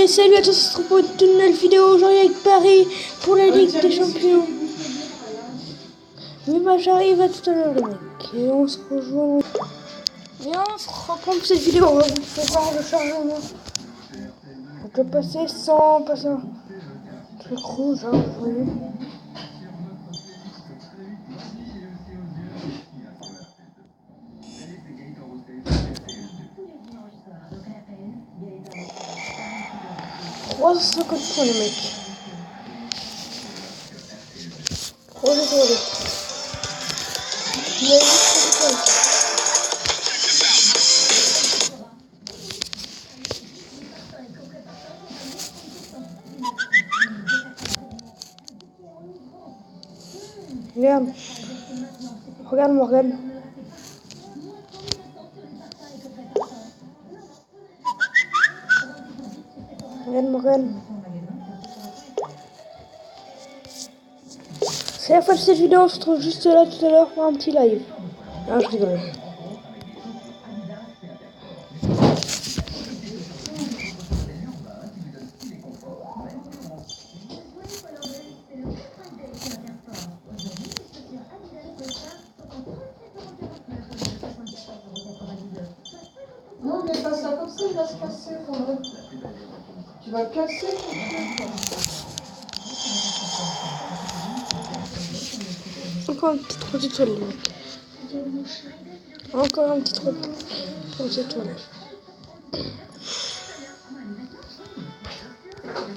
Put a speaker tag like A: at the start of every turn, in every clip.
A: Et salut à tous, on se retrouve pour une nouvelle vidéo aujourd'hui avec Paris pour la Ligue des Champions. Oui, bah j'arrive à tout à l'heure les mecs. Et on se rejoint. Et on se reprend pour cette vidéo. On va vous faire le chargement. On peut passer sans passer un truc rouge, hein, vous voyez. $350 les mecs. 3 étoiles. Il y a 8 étoiles. Regarde. Regarde Morgan. Regarde Morgan. C'est la fin de cette vidéo, on se retrouve juste là tout à l'heure pour un petit live. Ah, je rigole.
B: Non, mais pas ça comme ça, il va se casser quand même. Tu vas le casser ton truc.
A: Encore un petit 3 étoiles, les mecs. Encore un petit 3 étoiles.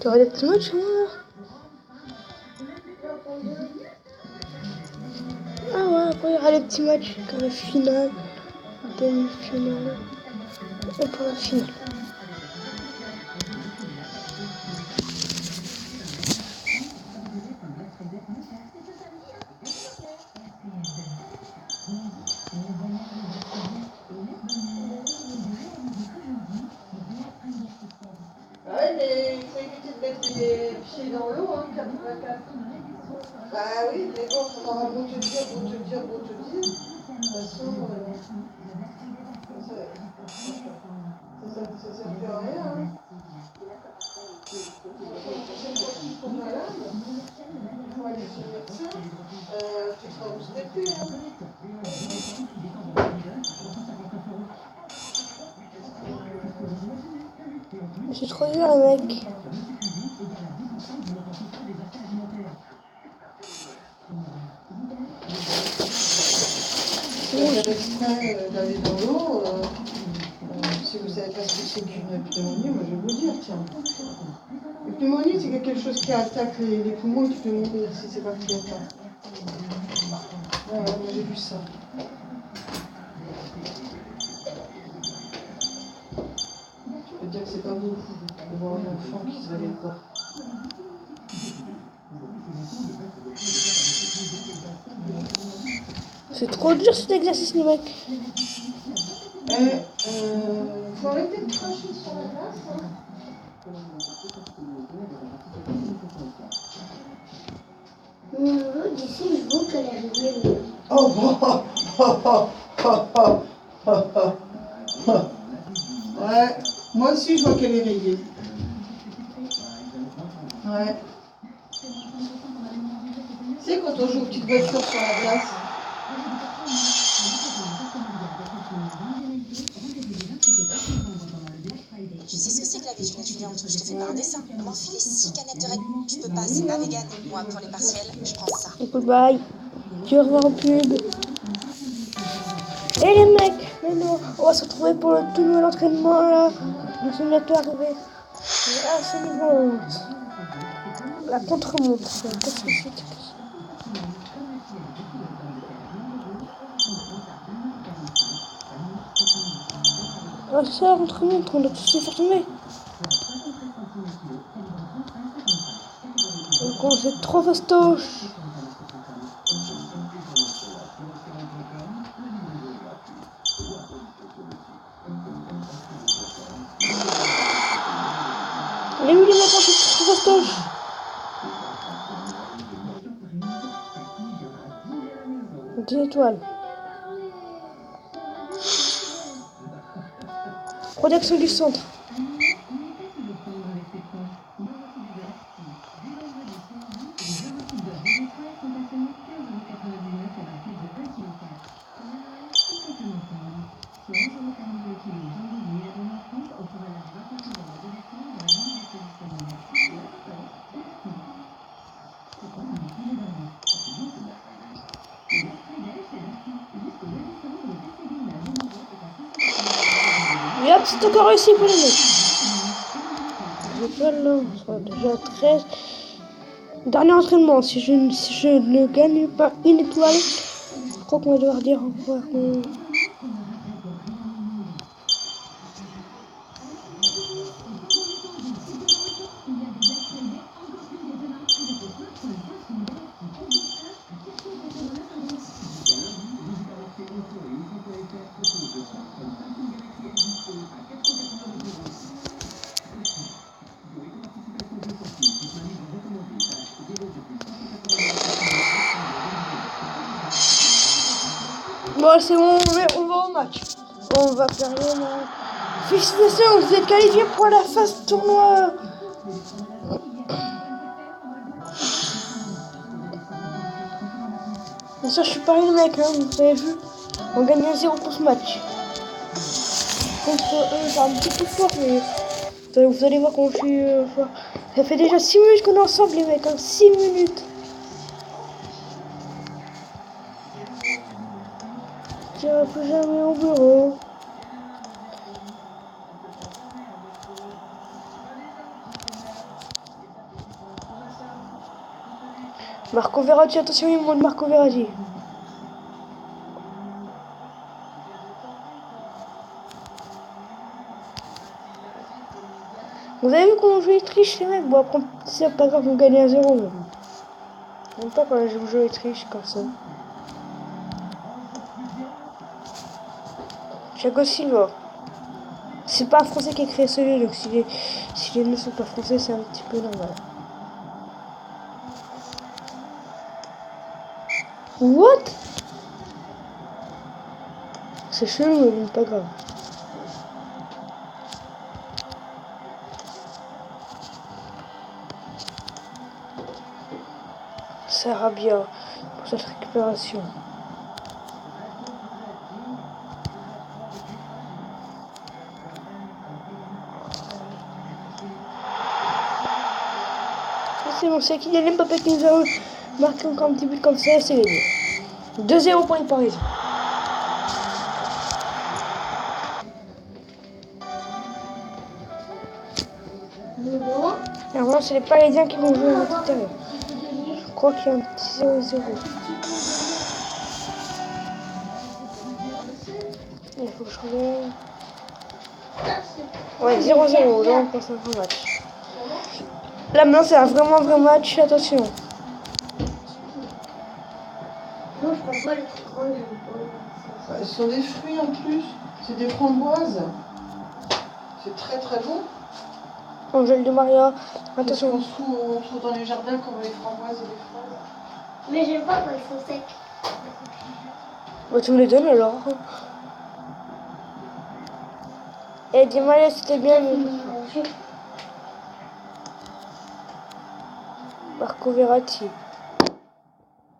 A: Tu aurais des petits matchs, hein? Ah ouais, après il y aura les petits matchs comme la finale, demi-finale et pour la finale.
B: Ouais, mais il faut éviter de mettre les pieds dans l'eau, hein, 84. Bah oui, mais bon, on aura beau te dire. De toute façon, ça sert plus à rien. Hein. Chaque fois qu'ils sont malades, il faut aller chez le médecin, tu seras handicapé. Hein.
A: C'est trop dur, les mecs.
B: L'extrait d'aller dans l'eau, si vous ne savez pas ce que c'est qu'une pneumonie, moi je vais vous dire, tiens. Une pneumonie, c'est quelque chose qui attaque les poumons et tu peux mourir si c'est pas pris à temps. Ouais, moi j'ai vu ça. Je peux te dire que c'est pas beau de voir un enfant qui se réveille pas.
A: C'est trop dur cet exercice, les mecs.
B: Faut arrêter de cracher sur la glace. Hein.
C: D'ici, je vois qu'elle est arrivée.
B: Oh, ouais, moi aussi je vois qu'elle est rayée. Ouais. Tu sais, quand on joue aux petites voitures sur la glace.
D: Tu sais ce que c'est que la vie d'une étudiante? Je te fais pas un dessin. M'enfiler 6 canettes de Red Bull. Tu peux pas, c'est pas vegan. Moi, pour les partiels, je prends ça.
A: Goodbye. Tu au revoir en pub. Et les mecs, maintenant, on va se retrouver pour le tout nouvel entraînement là. Nous sommes bientôt arrivés. Ah, c'est niveau honte. La contre-montre. Qu'est-ce que c'est? Ah, c'est ça la contre-montre, on doit tous les faire tomber. Donc on fait 3 fastoches. Allez, oui les mecs, on fait 3 fastoches. Des étoiles. Protection du centre. c'est encore réussi pour les mecs. J'ai pas là, on sera déjà 13. Dernier entraînement, si je ne gagne pas une étoile, je crois qu'on va devoir dire au revoir. Bon, c'est bon, on va au match. On va faire rien. Félicitations, vous êtes qualifiés pour la phase tournoi. Bien sûr, je suis pareil le mec, hein, vous avez vu. On gagne 1-0 pour ce match. Contre eux, c'est un petit peu fort, mais vous allez voir comment je suis fort. Ça fait déjà 6 minutes qu'on est ensemble, les mecs, hein, 6 minutes. Je n'irai plus jamais au bureau. Marco Verratti, attention, il monte Marco Verratti. Vous avez vu comment je triche les mecs? Bon après c'est pas grave, vous gagnez à 0 même. J'aime pas quand je joue et triche comme ça. Thiago Silva. C'est pas un français qui a créé ce jeu, donc si les noms sont pas français, c'est un petit peu normal. What? C'est chelou, mais pas grave. Sarabia pour cette récupération. C'est bon, c'est qu'il y a Mbappé qui nous a marqué encore un petit but comme ça, c'est gagné. 2-0 pour les Parisiens. Normalement, c'est les Parisiens qui vont jouer à l'extérieur. Je crois qu'il y a un petit 0-0. Il faut que je regarde. Ouais, 0-0. Là, on passe à un vrai match. Là, maintenant, c'est vraiment un vrai match. Attention.
C: Non, je prends pas les couronnes.
B: Ce sont des fruits en plus. C'est des framboises. C'est très très bon.
A: Angèle de Maria. Attention.
B: On trouve dans les jardins comme les framboises et les fraises.
C: Mais j'aime pas quand ils sont secs.
A: Bah, tu me les donnes alors. Et Di Maria, c'était bien. Mais... Marco Verratti.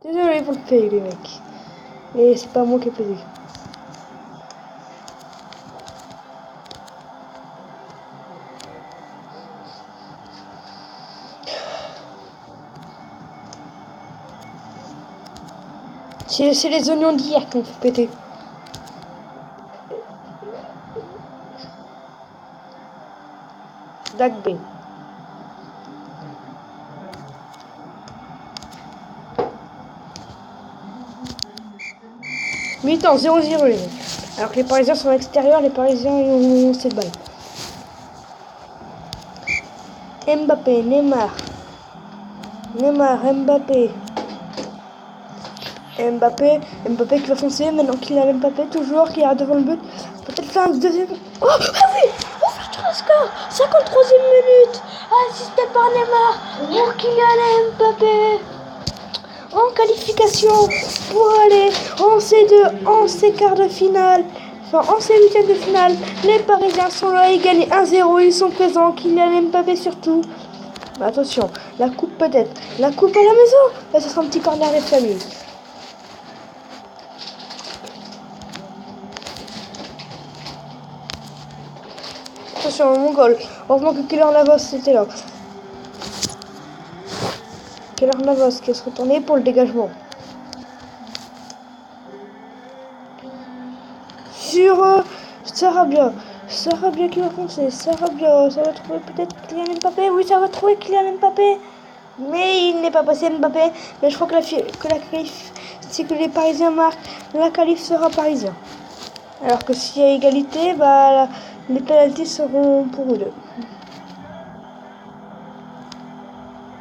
A: Désolé pour le pays, les mecs. Mais c'est pas moi qui ai payé. C'est les oignons d'hier qui ont fait péter. Dagbe. Mi-temps, 0-0 les mecs. Alors que les Parisiens sont à l'extérieur, les Parisiens ont 7 balles. Mbappé, Neymar, Mbappé. Mbappé qui va foncer maintenant qu'il a Mbappé toujours qui est devant le but. Peut-être faire un deuxième. Oh, ah oui! On va faire un score! 53e minute! Assisté par Neymar pour Kylian Mbappé. En qualification pour aller en ces quarts de finale. Enfin, en ces huitièmes de finale. Les Parisiens sont là, ils gagnent 1-0, ils sont présents. Kylian Mbappé surtout. Mais attention, la coupe peut-être. La coupe à la maison. Là, ce sera un petit corner de famille. Attention, mon goal. Heureusement que Keylor Navas était là. Keylor Navas qui se retourné pour le dégagement. Sur Sarabia. Sarabia qui va foncer. Sarabia, ça va trouver peut-être Kylian Mbappé. Oui, ça va trouver Kylian Mbappé. Mais il n'est pas passé Mbappé. Mais je crois que la qualif, si que les Parisiens marquent, la qualif sera parisien. Alors que s'il y a égalité, bah, les pénaltys seront pour eux deux.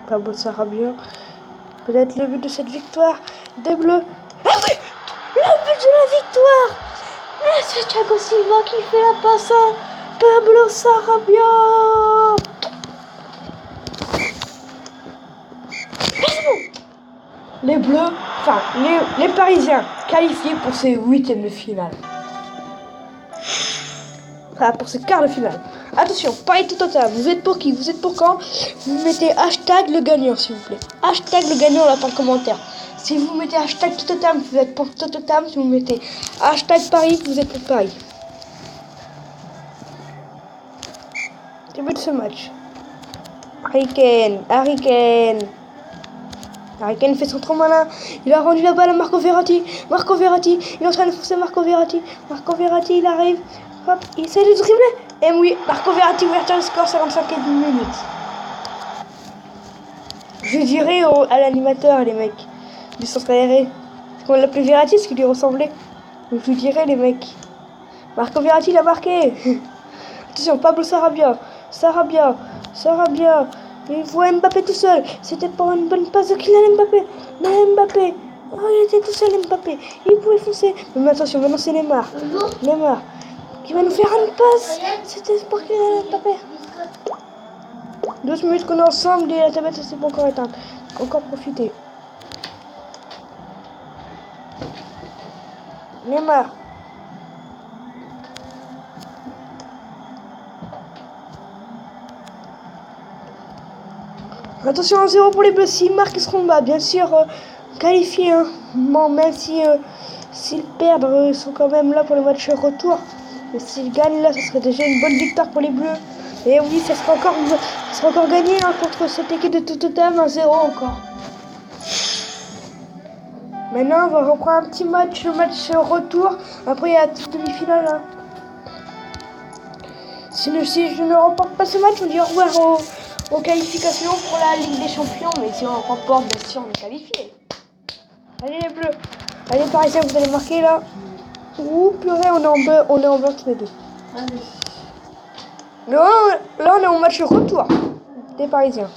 A: Pablo Sarabia. Peut-être le but de cette victoire des Bleus. Ah oui, le but de la victoire. Et c'est Thiago Silva qui fait la passe à Pablo Sarabia. Les Bleus, enfin les Parisiens qualifiés pour ces huitièmes de finale. Enfin, pour ces quarts de finale. Attention, Paris Tottenham, vous êtes pour qui? Vous êtes pour quand? Vous mettez hashtag le gagnant, s'il vous plaît. Hashtag le gagnant là en commentaire. Si vous mettez hashtag Tottenham, vous êtes pour Tottenham. Si vous mettez hashtag Paris, vous êtes pour Paris. Début de ce match. Harry Kane fait son trop malin. Il a rendu la balle à Marco Verratti. Il est en train de forcer Marco Verratti, il arrive. Hop, il essaie de dribbler. Et oui, Marco Verratti, ouverture le score, 55e minute. Je dirais à l'animateur, les mecs, du centre aéré. Parce qu'on l'appelait Verratti, ce qui lui ressemblait. Donc je dirais, les mecs. Marco Verratti, il a marqué. Attention, Pablo Sarabia. Il voit Mbappé tout seul. C'était pas une bonne passe de Kylian Mbappé. Mais Mbappé. Oh, il était tout seul, Mbappé. Il pouvait foncer. Mais attention, maintenant c'est Neymar. Qui va nous faire une passe. C'était pour Kylian Mbappé. 12 minutes qu'on est ensemble et la tablette c'est pas encore éteinte. Encore profiter. Neymar. Attention, 1-0 pour les Bleus. S'ils marquent, ils seront bas. Bien sûr, qualifiés. Hein. Bon, même si s'ils perdent, ils sont quand même là pour le match retour. Mais s'ils gagnent, là, ce serait déjà une bonne victoire pour les Bleus. Et oui, ça sera encore gagné hein, contre cette équipe de Tottenham. 1-0 encore. Maintenant, on va reprendre un petit match, le match retour. Après, il y a la petite demi-finale. Hein. Si je ne remporte pas ce match, on dit au revoir aux qualifications pour la Ligue des Champions. Mais si on remporte, bien sûr, on est qualifié. Allez les Bleus. Allez Parisiens, vous allez marquer là. Ouh purée, on est en blanc tous les deux.
B: Allez.
A: Là on est au match retour des Parisiens.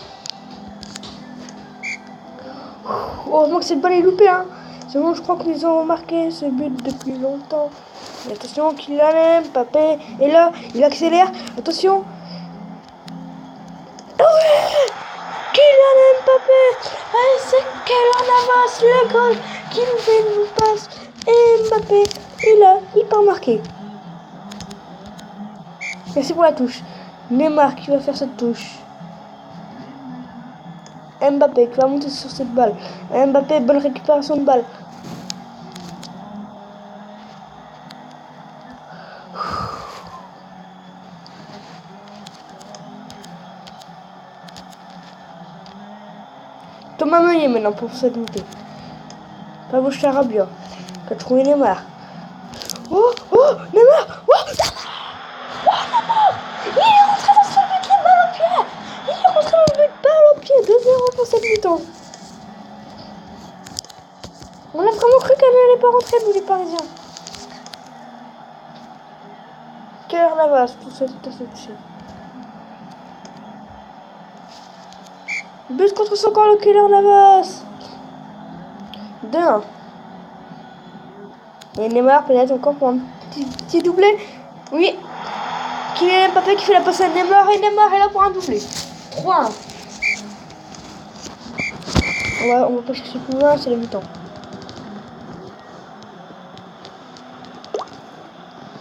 A: Heureusement que cette balle est loupée hein. C'est bon, je crois que nous avons marqué ce but depuis longtemps. Mais attention, Kylian Mbappé. Et là, il accélère. Attention. Oh oui, Kylian Mbappé. Ah, c'est Keylor Navas, le goal qui nous fait une passe. Et Mbappé, il part marquer. Merci pour la touche. Neymar qui va faire cette touche. Mbappé qui va monter sur cette balle. Mbappé, bonne récupération de balle. Thomas Meunier maintenant pour cette montée. Pablo Sarabia qui a trouvé Neymar. Oh Neymar. Il est rentré dans ce but, la balle au pied. Il est rentré dans le but, balle au pied. 2-0 pour cette mi-temps. On a vraiment cru qu'elle n'allait pas rentrer, nous les Parisiens. Keylor Navas pour cette interception. But contre son corps, le Keylor Navas. 2-1. Et Neymar peut-être encore pour un petit doublé. Oui. Kylian Mbappé qui fait la passe à Neymar et Neymar est là pour un doublé. 3-1. On va pas chercher plus loin, c'est la mi-temps.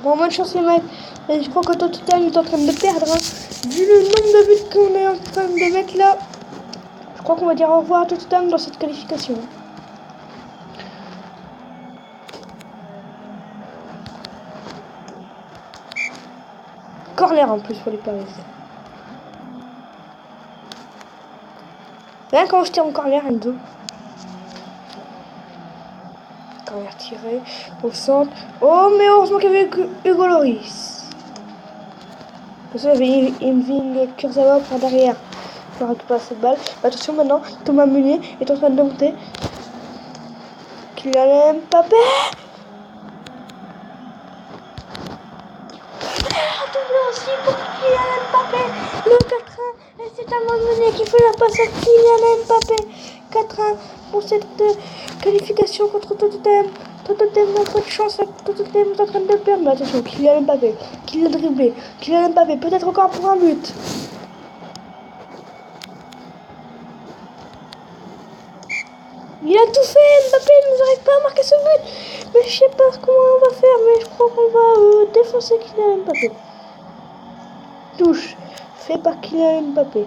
A: Bon, bonne chance les mecs. Et je crois que Tottenham est en train de perdre. Hein. Vu le nombre de buts qu'on est en train de mettre là, je crois qu'on va dire au revoir à Tottenham dans cette qualification. Corner en plus pour les Parisiens. Rien quand je tire en corner, Enzo. Corner tiré au centre. Oh, mais heureusement qu'il y avait Hugo Lloris. Parce que il me vit une Kurzawa par derrière. Je récupère cette balle. Attention maintenant, Thomas Meunier est en train de monter. Kylian Mbappé. Double aussi pour Kylian Mbappé. Le 4-1. Et c'est Thomas Meunier qui fait la passe à Kylian Mbappé. 4-1 pour cette qualification contre Tottenham. Tottenham n'a pas de chance. Tottenham est en train de perdre. Mais attention, Kylian Mbappé. Qui l'a dribblé. Kylian Mbappé, peut-être encore pour un but. Il a tout fait, Mbappé ne nous arrive pas à marquer ce but. Mais je sais pas comment on va faire, mais je crois qu'on va défoncer Kylian Mbappé. Touche, fait par Kylian Mbappé.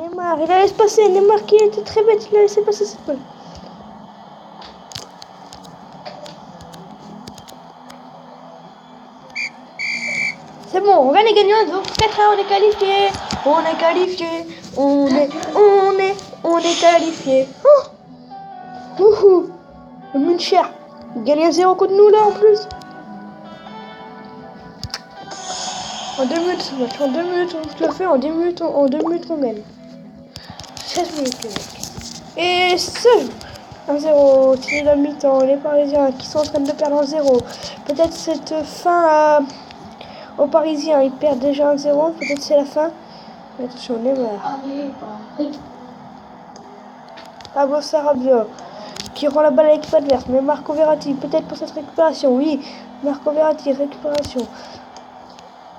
A: Neymar, il a laissé passer. Neymar qui était très bête, il a laissé passer cette balle. C'est bon, on gagne les gagnants, donc 4-1, on est qualifié. On est qualifié. On est qualifié. Oh wouhou. Le Muncher. Il gagne 1-0 contre nous là en plus. En 2 minutes ce match. En 2 minutes on se le fait. En 2 minutes on gagne. 16 minutes les mecs. Et seul 1-0. C'est la mi-temps. Les Parisiens qui sont en train de perdre 1-0. Peut-être cette fin aux Parisiens. Ils perdent déjà 1-0. Peut-être c'est la fin. Mais attention, Neymar. Pablo Sarabia qui rend la balle à l'équipe adverse. Mais Marco Verratti, peut-être pour cette récupération. Oui, Marco Verratti, récupération.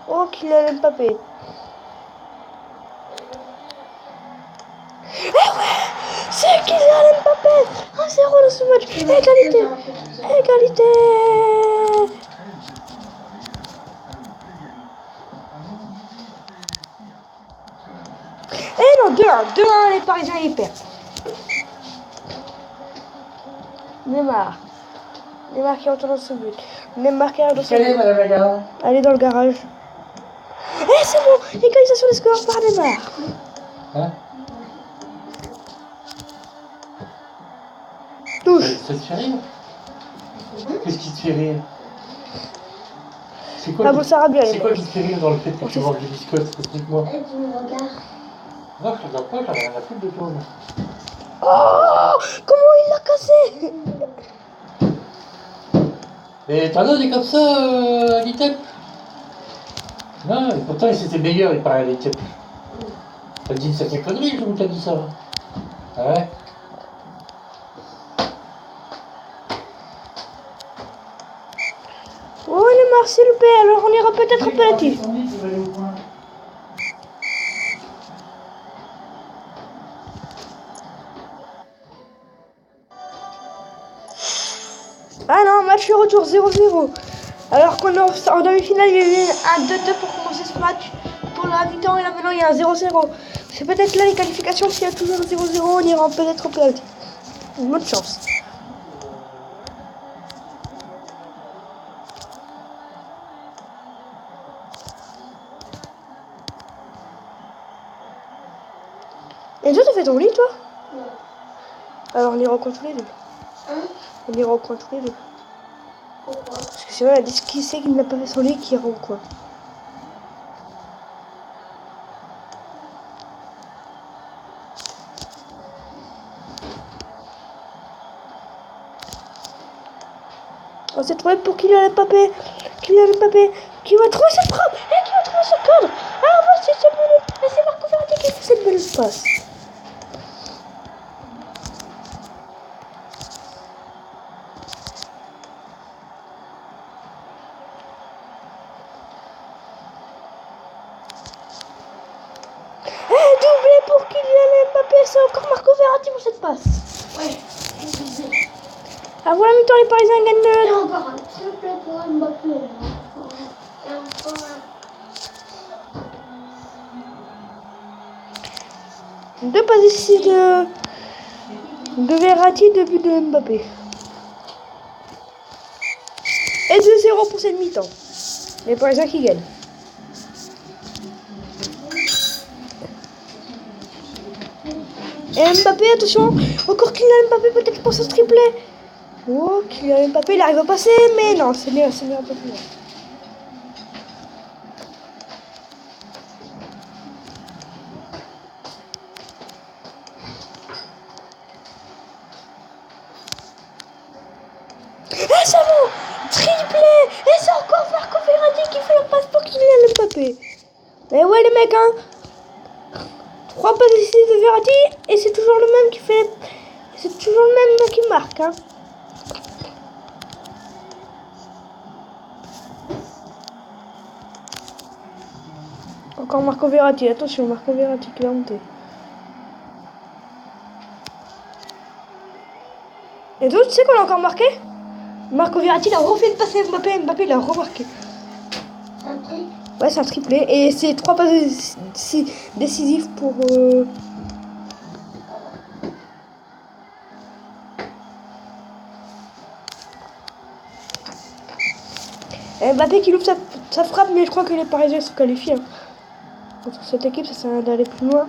A: Oh, Kylian Mbappé. Eh ouais, c'est Kylian Mbappé. 1-0 dans ce match. Égalité. Égalité. Eh non, 2-1, les Parisiens ils perdent. Neymar qui rentre dans ce but. Neymar qui arrive dans ce but. Allez dans le garage. Eh c'est bon, égalisation des scores par Neymar.
E: Hein?
A: Touche.
E: Ça te fait rire? Qu'est-ce qui te fait rire? C'est quoi,
A: Pablo Sarabia,
E: c'est quoi qui te fait rire dans le fait que tu manges des biscottes? Explique-moi.
C: Tu me regardes.
E: Non, je regarde pas, j'en ai rien à foutre de toi.
A: Oh, comment il l'a cassé.
E: Mais t'en as des comme ça, à l'ITEP? Non, et pourtant c'était meilleur, il paraît, à l'ITEP. T'as dit une sacrée connerie, je vous t'ai dit ça. Ah ouais?
A: Oh Neymar s'il vous plaît, alors on ira peut-être au penalty. Ah non, match de retour 0-0. Alors qu'on est en demi-finale, il y a eu un 2-2 pour commencer ce match. Pour la mi-temps et là maintenant il y a un 0-0. C'est peut-être là les qualifications, s'il y a toujours un 0-0, on ira peut-être au penalty. Bonne chance. Et toi, t'as fait ton lit, toi?
C: Non.
A: Alors on ira au coin tous les deux.
C: Hein?
A: On ira au coin tous les deux.
C: Pourquoi?
A: Parce que c'est vrai, elle a dit qui c'est qui n'a pas fait son lit qui ira au coin. Oh, c'est trouvé pour Kylian Mbappé. Kylian Mbappé qui va trouver cette frappe et qui va trouver ce cadre. Ah, voici cette minute. Et c'est Marco Verratti qui fait cette belle passe. Doublé pour Kylian Mbappé, c'est encore Marco Verratti pour cette passe.
C: Ouais.
A: Ah voilà, mi-temps, les Parisiens gagnent
C: Et encore un, s'il te plaît, pour Mbappé. Et encore un.
A: deux passes ici de Verratti, 2 buts de Mbappé. Et 2-0 pour cette mi-temps. Les Parisiens qui gagnent. Et Mbappé, attention, encore Kylian Mbappé peut-être pour ce triplé. Oh, Kylian Mbappé, il arrive à passer, mais non, c'est mieux, un peu plus loin. c'est bon. Triplé. Et c'est encore Marco Verratti qui fait la passe pour Kylian Mbappé. Et ouais les mecs, hein. 3 passes décisives de Verratti. Et c'est toujours le même qui fait... C'est toujours le même qui marque, hein. Encore Marco Verratti. Attention, Marco Verratti qui va monter. Et d'autres, tu sais qu'on a encore marqué? Marco Verratti il a refait de passer Mbappé. Mbappé il a remarqué.
C: Un truc.
A: Ouais, c'est un triplé. Et c'est 3 passes décisives pour... Mbappé qui ouvre sa frappe, mais je crois que les Parisiens sont qualifiés. Hein. Contre cette équipe, ça sert d'aller plus loin.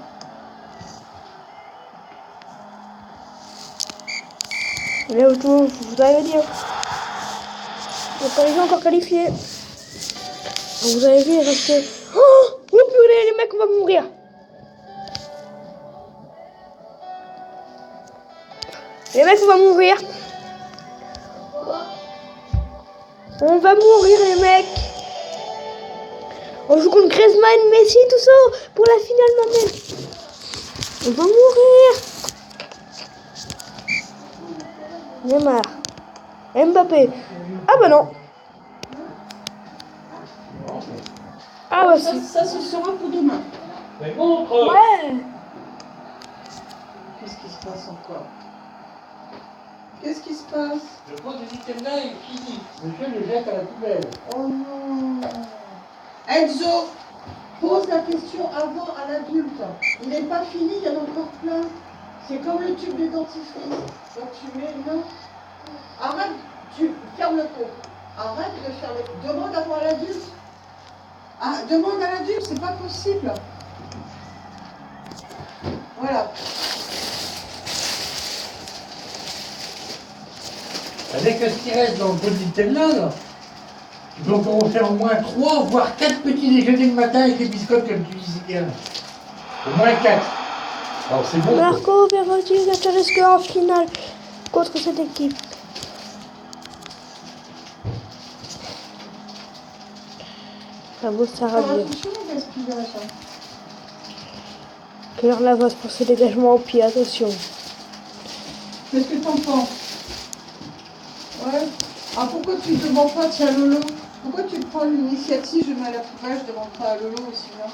A: Et là, vous avez dit, hein. Les Parisiens encore qualifiés. Vous avez vu, il reste... Oh purée, les mecs, on va mourir. Les mecs, on va mourir. On va mourir, les mecs. On joue contre Griezmann, Messi, tout ça pour la finale, ma mère. On va mourir. Neymar. Mbappé. Ah bah non. Ah bah si.
B: Ça, ce sera pour demain.
E: Mais montre.
A: Ouais.
B: Qu'est-ce qui se passe encore? Qu'est-ce qui se passe?
E: Le pot de Nutella est fini. Monsieur le jette à la poubelle.
B: Oh non. Enzo, pose la question avant à l'adulte. Il n'est pas fini, il y en a encore plein. C'est comme le tube de dentifrice. Donc tu mets, non. Arrête, tu fermes le pot. Arrête de faire le... Demande avant à l'adulte. Ah, demande à l'adulte, c'est pas possible. Voilà.
E: Avec ce qui reste dans le pot de Nutella, là, donc on fait au moins 3, voire 4 petits déjeuners le matin avec les biscottes, comme tu disais bien. Au moins 4. Alors c'est bon.
A: Marco Verratti a le score en finale contre cette équipe. Bravo, ça
B: Faire
A: revient.
B: attention au gaspillage.
A: Claire Navas pour ses dégagements au pied, attention.
B: Qu'est-ce que t'en penses? Ouais. Ah, pourquoi tu ne demandes pas, tiens Lolo? Pourquoi tu prends l'initiative, je mets à la poubelle, je demande pas à Lolo aussi là?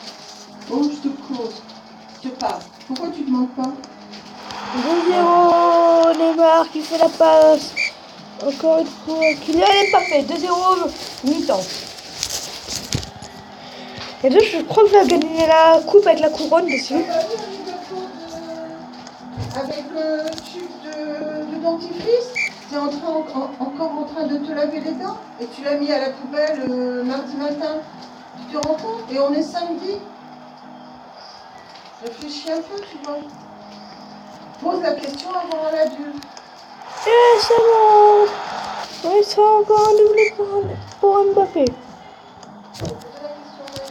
B: Oh, je te cause, je te parle. Pourquoi tu ne demandes pas?
A: 2-0, Neymar qui fait la passe. Encore une fois, Kylian Mbappé, 2-0, mi-temps. Et deux, je crois que je vais gagner la coupe avec la couronne dessus.
B: Avec le tube de dentifrice, tu es encore en train de te laver les dents et tu l'as mis à la poubelle mardi matin. Tu te rends compte? Et on est samedi. Réfléchis un peu, tu vois. Pose la question avant à l'adulte.
A: Et c'est bon. Oui, c'est encore un doublé pour Mbappé.
B: Pose la question à l'adulte.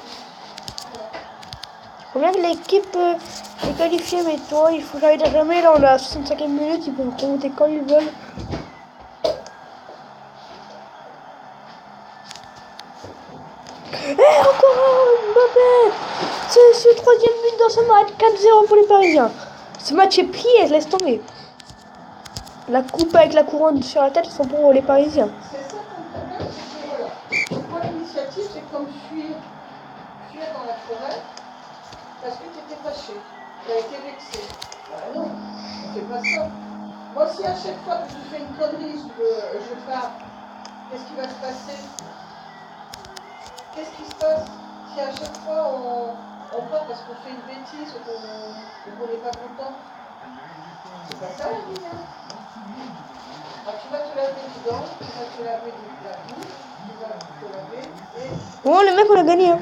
A: Combien que l'équipe est qualifiée, mais toi, il faut que j'aille jamais. Là, on est à la 65e minute, ils peuvent remonter quand ils veulent. Et encore un Mbappé. C'est le 3e but dans ce match, 4-0 pour les Parisiens. Ce match est plié, laisse tomber. La coupe avec la couronne sur la tête, ils sont pour les Parisiens.
B: C'est ça ton problème, c'est que voilà, tu prends l'initiative, c'est comme fuir dans la forêt parce que tu étais fâché, tu as été vexé. Bah non, on fait pas ça. Moi, si à chaque fois que tu fais une connerie, je pars, qu'est-ce qui va se passer? Qu'est-ce qui se passe si à chaque fois on part parce qu'on fait une bêtise ou qu'on n'est pas content? C'est pas ça la vie, hein. Alors, tu vas te laver les dents, tu vas te laver la bouche, tu vas te laver et...
A: Bon, les mecs, on a gagné. Hein.